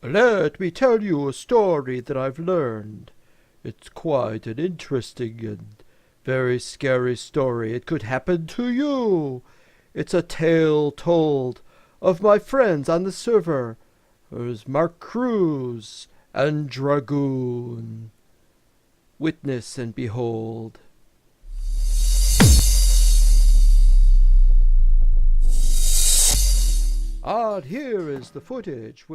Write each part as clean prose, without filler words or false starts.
Let me tell you a story that I've learned. It's quite an interesting and very scary story. It could happen to you. It's a tale told of my friends on the server. There's Mark Kruz and Dragoon. Witness and behold. And here is the footage.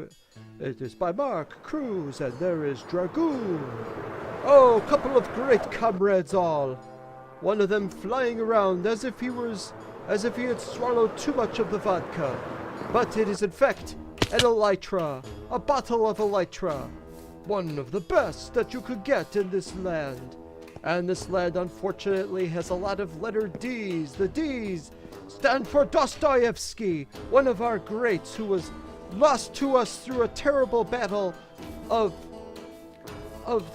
It is by Mark Kruz, and there is Dragoon. Oh, couple of great comrades all. One of them flying around as if he had swallowed too much of the vodka. But it is in fact an elytra, a bottle of elytra. One of the best that you could get in this land. And this land unfortunately has a lot of letter D's. The D's stand for Dostoevsky, one of our greats who was lost to us through a terrible battle of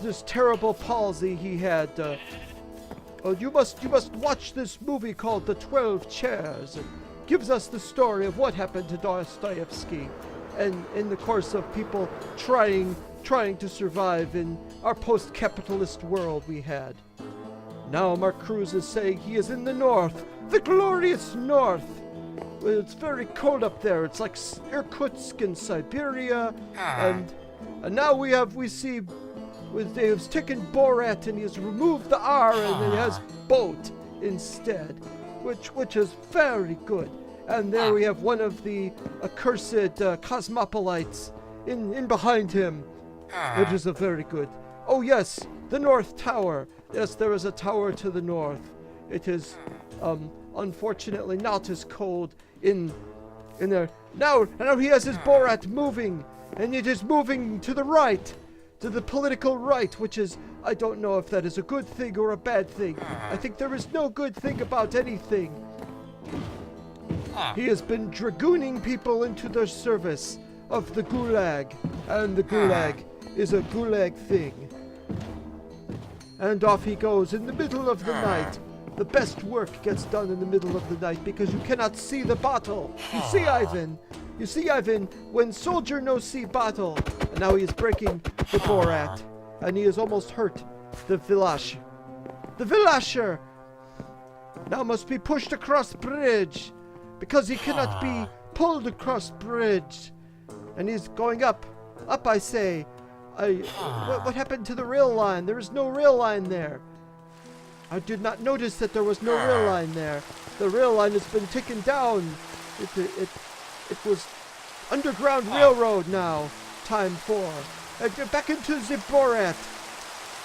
this terrible palsy he had. You must watch this movie called The 12 Chairs. It gives us the story of what happened to Dostoevsky and in the course of people trying to survive in our post-capitalist world we had. Now Mark Kruz is saying he is in the north, the glorious north. It's very cold up there. It's like Irkutsk in Siberia, and now we see they have taken Borat and he has removed the R and it has boat instead, which is very good. And there we have one of the accursed cosmopolites in behind him, which is a very good. Oh yes, the North Tower. Yes, there is a tower to the north. It is unfortunately not as cold in there. Now he has his Borat moving, and it is moving to the right, to the political right, which is, I don't know if that is a good thing or a bad thing. I think there is no good thing about anything. He has been dragooning people into the service of the Gulag, and the Gulag is a Gulag thing. And off he goes in the middle of the night. The best work gets done in the middle of the night because you cannot see the bottle. You see, Ivan, when soldier no see bottle. And now he is breaking the Borat. And he has almost hurt the Villash. The Villasher now must be pushed across bridge because he cannot be pulled across bridge. And he's going up, I say. What happened to the rail line? There is no rail line there. I did not notice that there was no rail line there. The rail line has been taken down. It was underground railroad now. Time for. Back into the Borat.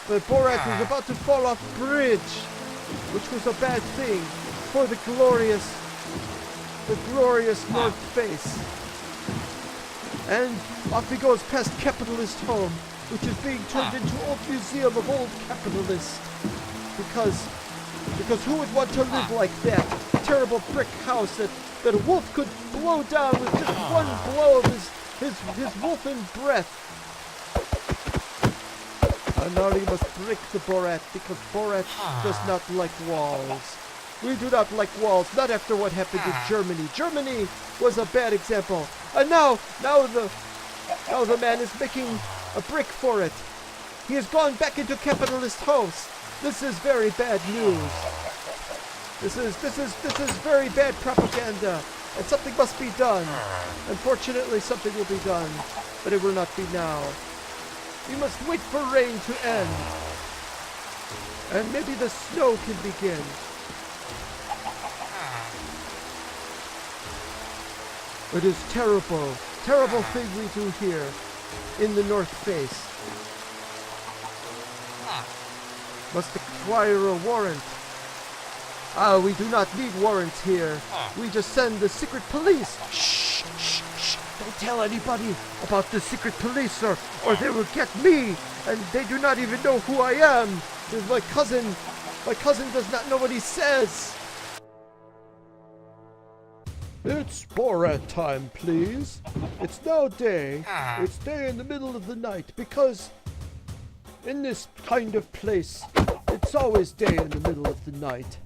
The Borat was about to fall off bridge, which was a bad thing for the glorious North Face. And off he goes past Capitalist Home, which is being turned into old museum of old capitalists. Because who would want to live like that? Terrible brick house that a wolf could blow down with just one blow of his wolfen breath. And now he must break the Borat because Borat does not like walls. We do not like walls, not after what happened in Germany. Germany was a bad example. And now the man is making a brick for it. He has gone back into capitalist house. This is very bad news. This is very bad propaganda, and something must be done. Unfortunately, something will be done, but it will not be now. We must wait for rain to end, and maybe the snow can begin. It is terrible thing we do here in the North Face. Must acquire a warrant. We do not need warrants here. We just send the secret police. Shh. Don't tell anybody about the secret police or they will get me. And they do not even know who I am. My cousin does not know what he says. It's Borat time, please. It's now day. It's day in the middle of the night because in this kind of place, it's always day in the middle of the night.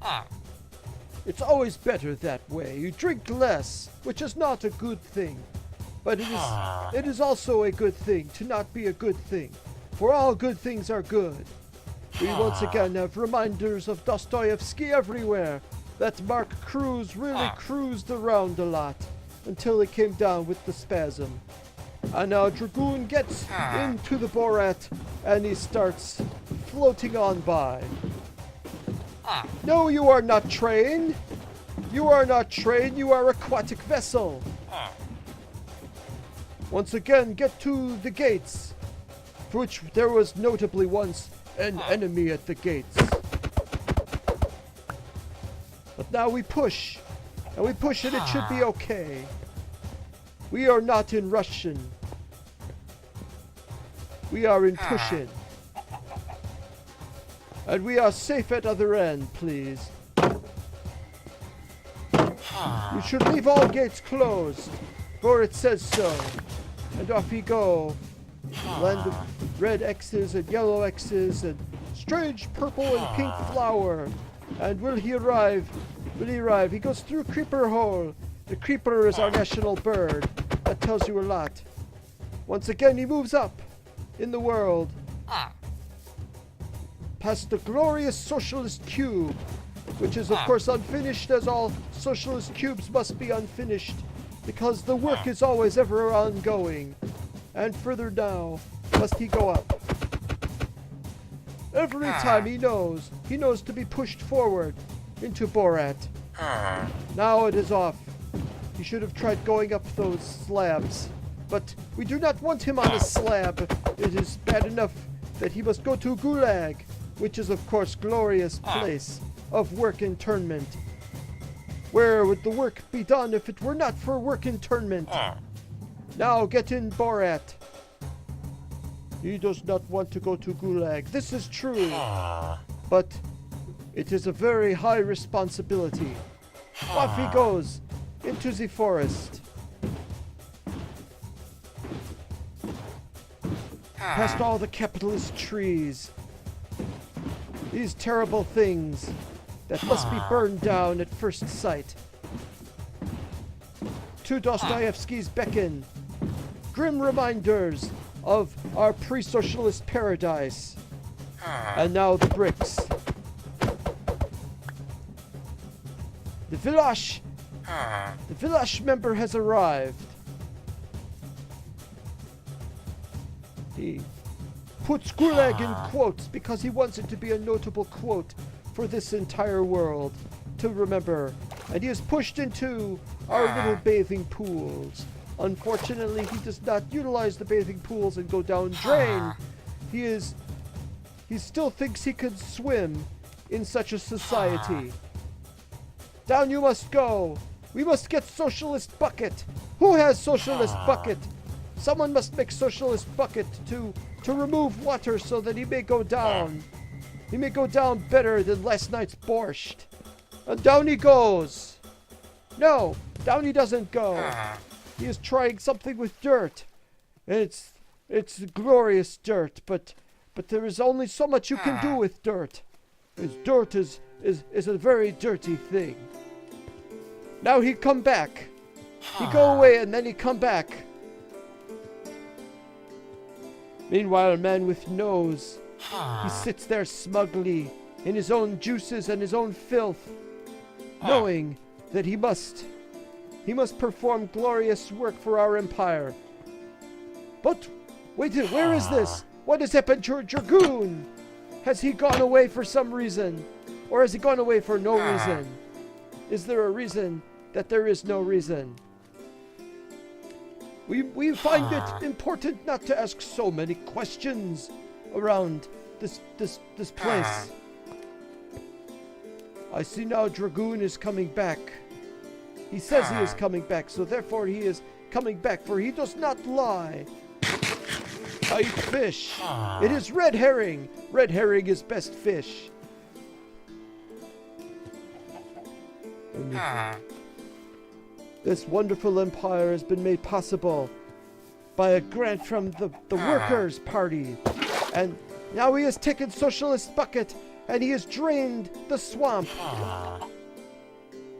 It's always better that way. You drink less, which is not a good thing. But it is also a good thing to not be a good thing, for all good things are good. We once again have reminders of Dostoevsky everywhere, that Mark Kruz really cruised around a lot until he came down with the spasm. And now Dragoon gets into the Borat and he starts floating on by. No, you are not trained. You are not trained. You are aquatic vessel. Once again, get to the gates, for which there was notably once an enemy at the gates. But now we push, and we push and it should be okay. We are not in Russian. We are in pushing. And we are safe at other end, please. You should leave all gates closed, for it says so. And off we go. Land of red X's and yellow X's and strange purple and pink flower. And will he arrive? Will he arrive? He goes through creeper hole. The creeper is our national bird. That tells you a lot. Once again, he moves up in the world. Past the glorious socialist cube, which is of course unfinished, as all socialist cubes must be unfinished, because the work is always ever ongoing. And further now must he go up. Every time he knows to be pushed forward into Borat. Now it is off. He should have tried going up those slabs. But we do not want him on a slab. It is bad enough that he must go to ГУЛАГ, which is of course glorious place of work internment. Where would the work be done if it were not for work internment? Now get in Borat. He does not want to go to ГУЛАГ. This is true. But it is a very high responsibility. Off he goes into the forest. Past all the capitalist trees. These terrible things that must be burned down at first sight. To Dostoevsky's beckon. Grim reminders of our pre-socialist paradise. And now the bricks. The village member has arrived. He puts ГУЛАГ in quotes because he wants it to be a notable quote for this entire world to remember. And he is pushed into our little bathing pools. Unfortunately, he does not utilize the bathing pools and go down drain. He still thinks he can swim in such a society. Down you must go. We must get Socialist Bucket. Who has Socialist Bucket? Someone must make Socialist Bucket to remove water so that he may go down. He may go down better than last night's borscht. And down he goes. No, down he doesn't go. He is trying something with dirt. It's glorious dirt, but there is only so much you can do with dirt. Because dirt is a very dirty thing. Now he come back. He go away and then he come back. Meanwhile, a man with nose, he sits there smugly in his own juices and his own filth, knowing that he must perform glorious work for our empire. But wait, where is this? What has happened to Dragoon? Has he gone away for some reason? Or has he gone away for no reason? Is there a reason that there is no reason? We find it important not to ask so many questions around this place. I see now Dragoon is coming back. He says he is coming back, so therefore he is coming back, for he does not lie. I eat fish. It is red herring. Red herring is best fish. This wonderful empire has been made possible by a grant from the Workers' Party. And now he has taken Socialist Bucket and he has drained the swamp.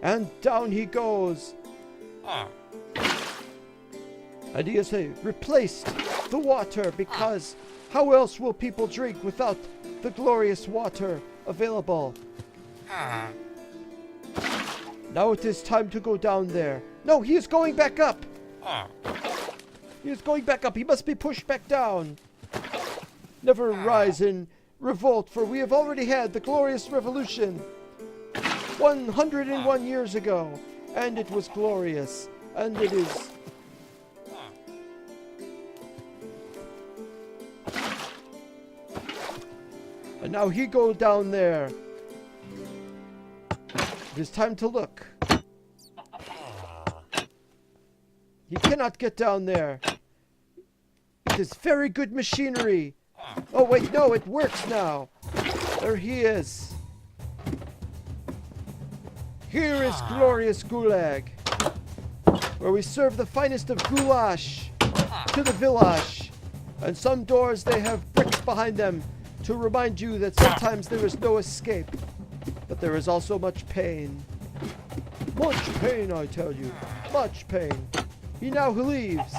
And down he goes. And he has replaced the water, because how else will people drink without the glorious water available? Now it is time to go down there. No, he is going back up. He is going back up. He must be pushed back down. Never rise in revolt, for we have already had the glorious revolution 101 years ago, and it was glorious, and it is. And now he goes down there. It is time to look. He cannot get down there. It is very good machinery. Oh wait, no, it works now. There he is. Here is glorious Gulag, where we serve the finest of goulash to the village. And some doors, they have bricks behind them to remind you that sometimes there is no escape. But there is also much pain. Much pain, I tell you. Much pain. He now leaves.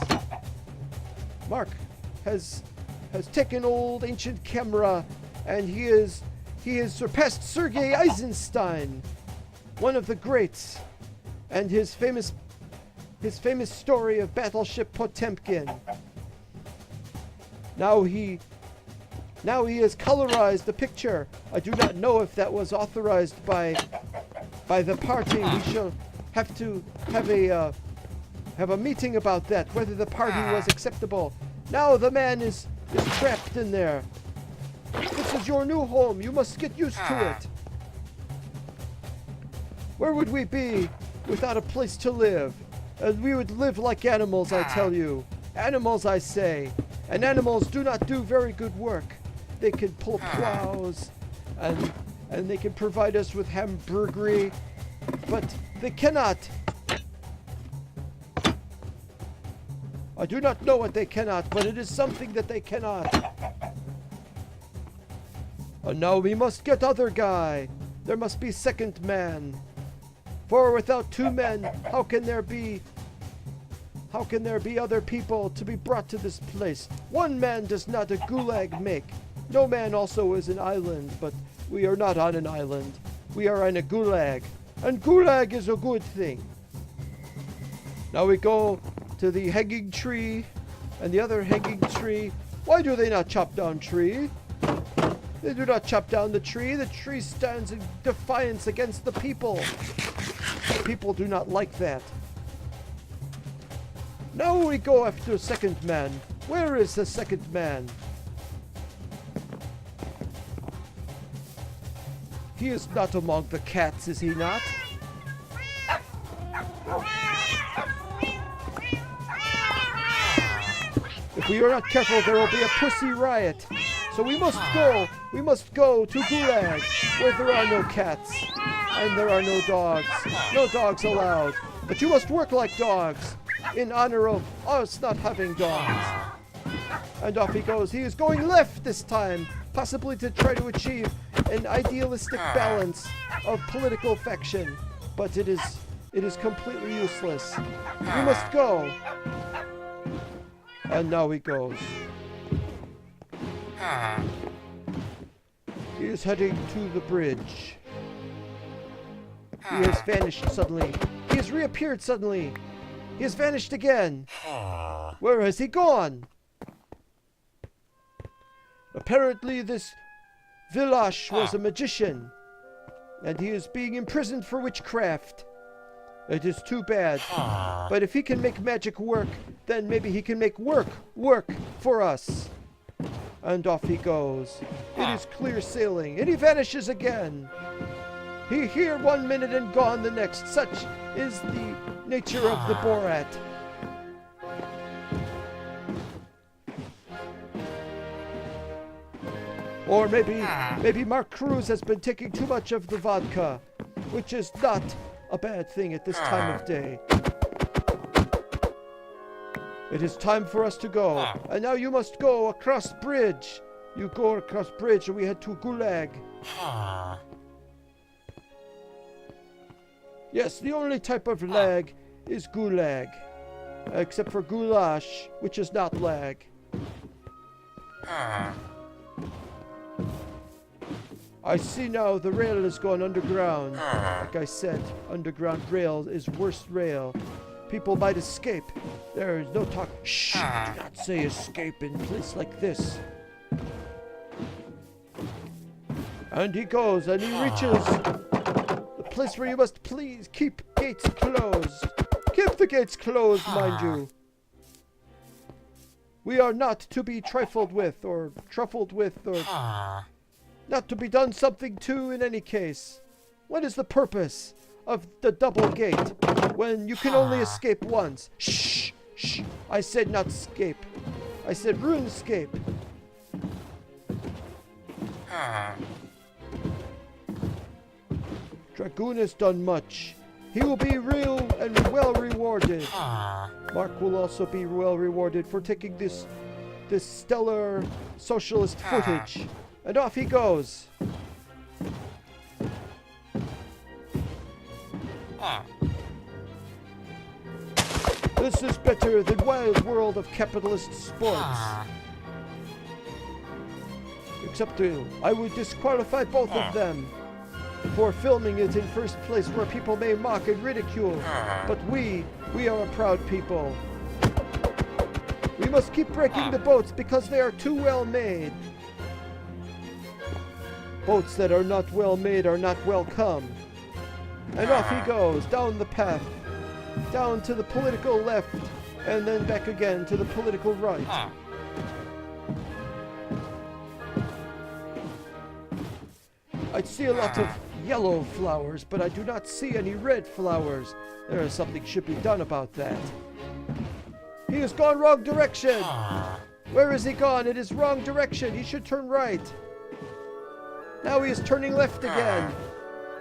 Mark has taken old ancient camera, and he has surpassed Sergei Eisenstein, one of the greats, and his famous story of Battleship Potemkin. Now he has colorized the picture. I do not know if that was authorized by the party. We shall have to have a meeting about that, whether the party was acceptable. Now the man is trapped in there. This is your new home. You must get used to it. Where would we be without a place to live? And we would live like animals, I tell you. Animals, I say. And animals do not do very good work. They can pull plows, and they can provide us with hamburgery, but they cannot. I do not know what they cannot, but it is something that they cannot. And now we must get other guy. There must be second man. For without two men, how can there be other people to be brought to this place? One man does not a gulag make. No man also is an island, but we are not on an island. We are on a gulag. And gulag is a good thing. Now we go to the hanging tree and the other hanging tree. Why do they not chop down tree? They do not chop down the tree. The tree stands in defiance against the people. The people do not like that. Now we go after a second man. Where is the second man? He is not among the cats, is he not? If we are not careful, there will be a pussy riot. So we must go to Gulag, where there are no cats, and there are no dogs. No dogs allowed. But you must work like dogs, in honor of us not having dogs. And off he goes. He is going left this time, possibly to try to achieve an idealistic balance of political faction. But it is completely useless. We must go. And now he goes. He is heading to the bridge. He has vanished suddenly. He has reappeared suddenly. He has vanished again. Where has he gone? Apparently this Vilash was a magician, and he is being imprisoned for witchcraft. It is too bad. But if he can make magic work, then maybe he can make work for us. And off he goes. It is clear sailing, and he vanishes again. He here 1 minute and gone the next. Such is the nature of the Borat. Or maybe Mark Kruz has been taking too much of the vodka, which is not a bad thing at this time of day. It is time for us to go. And now you must go across bridge. You go across bridge and we head to Gulag. Yes, the only type of lag is Gulag. Except for goulash, which is not lag. I see now the rail is going underground. Like I said, underground rail is worst rail. People might escape. There is no talk. Shh, do not say escape in a place like this. And he goes, and he reaches the place where you must please keep gates closed. Keep the gates closed, mind you. We are not to be trifled with, or truffled with, or not to be done something to in any case. What is the purpose of the double gate when you can only escape once? Shh, shh. I said not escape. I said runescape. Dragoon has done much. He will be real and well rewarded. Mark will also be well rewarded for taking this stellar socialist footage. And off he goes. This is better than Wild World of Capitalist Sports. Except I would disqualify both of them for filming it in first place where people may mock and ridicule. But we are a proud people. We must keep breaking the boats because they are too well made. Boats that are not well made are not welcome. And off he goes, down the path, down to the political left, and then back again to the political right. I see a lot of yellow flowers, but I do not see any red flowers. There is something should be done about that. He has gone wrong direction. Where is he gone? It is wrong direction. He should turn right. Now he is turning left again.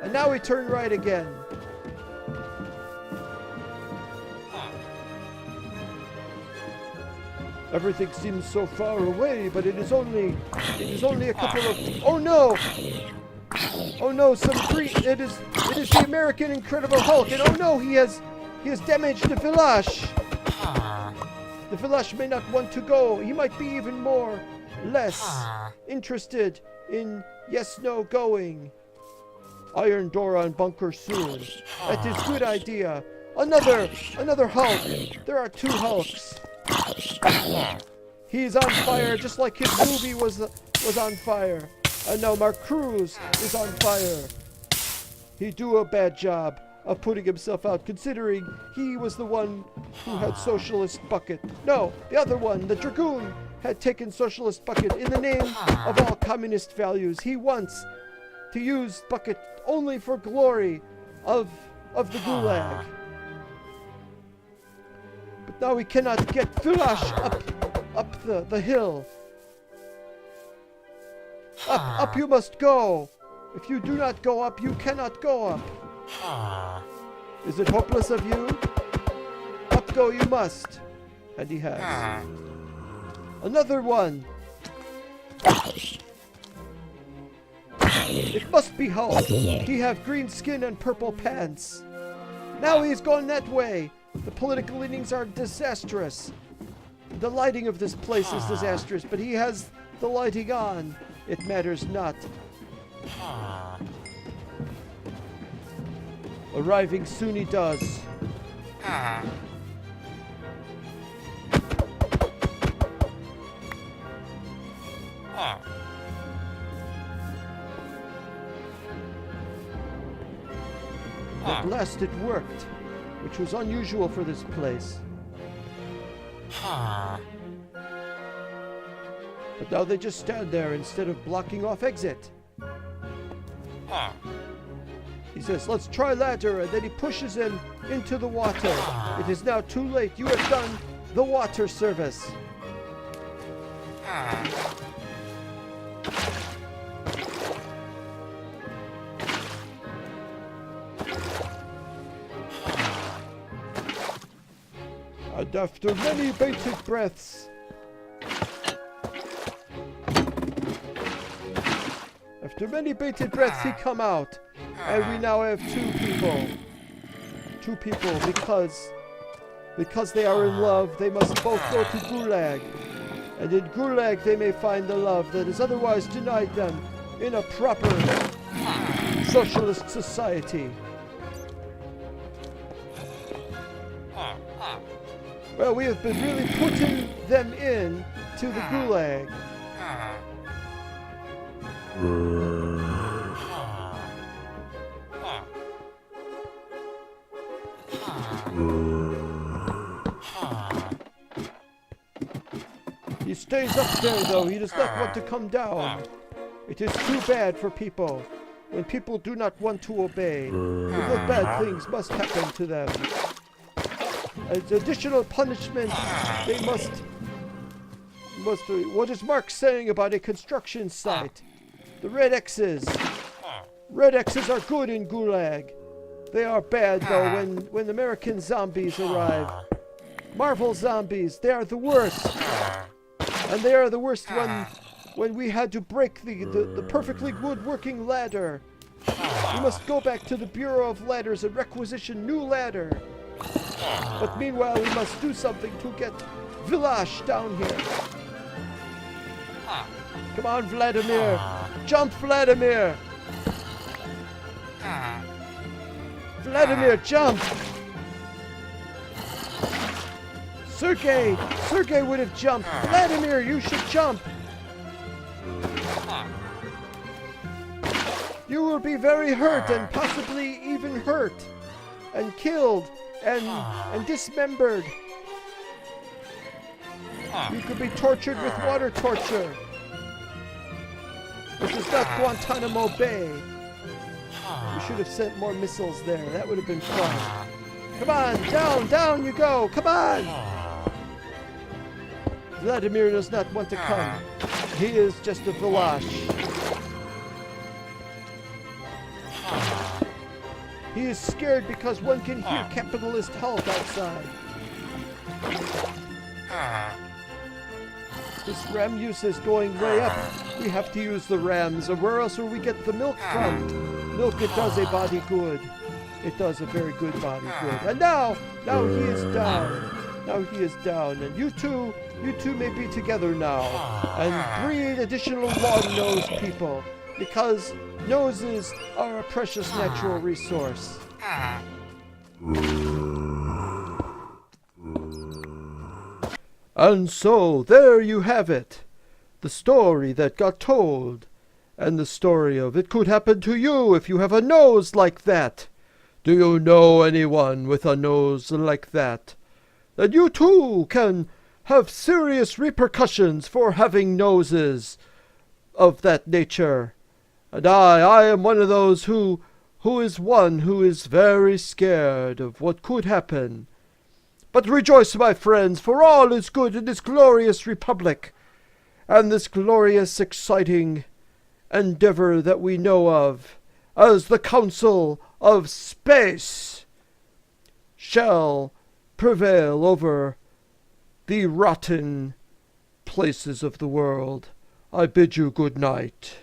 And now he turned right again. Everything seems so far away, but it is only a couple of... Oh no! Oh no, some green... It is the American Incredible Hulk, and oh no, he has damaged the village. The village may not want to go. He might be even less interested in yes-no going. Iron door on bunker soon. That is good idea. Another Hulk. There are two Hulks. He's on fire just like his movie was on fire. And now Mark Kruz is on fire. He do a bad job of putting himself out, considering he was the one who had Socialist Bucket. No, the other one, the Dragoon, had taken Socialist Bucket in the name of all communist values. He wants to use Bucket only for glory of the Gulag. But now we cannot get Village up the hill. Up you must go. If you do not go up, you cannot go up. Is it hopeless of you? Up go you must. And he has. Another one. It must be Hulk. He have green skin and purple pants. Now he's gone that way. The political leanings are disastrous. The lighting of this place is disastrous, but he has the lighting on. It matters not. Arriving soon he does. At last it worked, which was unusual for this place. But now they just stand there instead of blocking off exit. He says, let's try ladder, and then he pushes him into the water. It is now too late. You have done the water service. And after many bated breaths, he come out. And we now have two people. Two people, because Because they are in love, they must both go to Gulag. And in Gulag they may find the love that is otherwise denied them in a proper socialist society. Well, we have been really putting them in to the Gulag. He stays up there, though. He does not want to come down. It is too bad for people when people do not want to obey. Little bad things must happen to them. As additional punishment, they must. What is Mark saying about a construction site? The red X's. Red X's are good in Gulag. They are bad, though, when American zombies arrive. Marvel zombies, they are the worst. And they are the worst when we had to break the perfectly good working ladder. We must go back to the Bureau of Ladders and requisition new ladder. But meanwhile, we must do something to get Vilash down here. Come on, Vladimir. Jump, Vladimir. Vladimir, jump. Sergey would have jumped. Vladimir, you should jump. You will be very hurt and possibly even hurt and killed and dismembered. You could be tortured with water torture. This is not Guantanamo Bay. We should have sent more missiles there. That would have been fun. Come on, down you go. Come on. Vladimir does not want to come. He is just a Vilash. He is scared because one can hear capitalist Hulk outside. This ram use is going way up. We have to use the rams, or where else will we get the milk from? Milk, it does a body good. It does a very good body good. And now he is down. Now he is down. And you two may be together now. And breed additional long-nosed people. Because noses are a precious natural resource. And so, there you have it. The story that got told. And the story of it could happen to you if you have a nose like that. Do you know anyone with a nose like that? That you too can have serious repercussions for having noses of that nature. And I am one of those who is very scared of what could happen. But rejoice, my friends, for all is good in this glorious republic, and this glorious, exciting endeavor that we know of as the Council of Space shall prevail over the rotten places of the world. I bid you good night.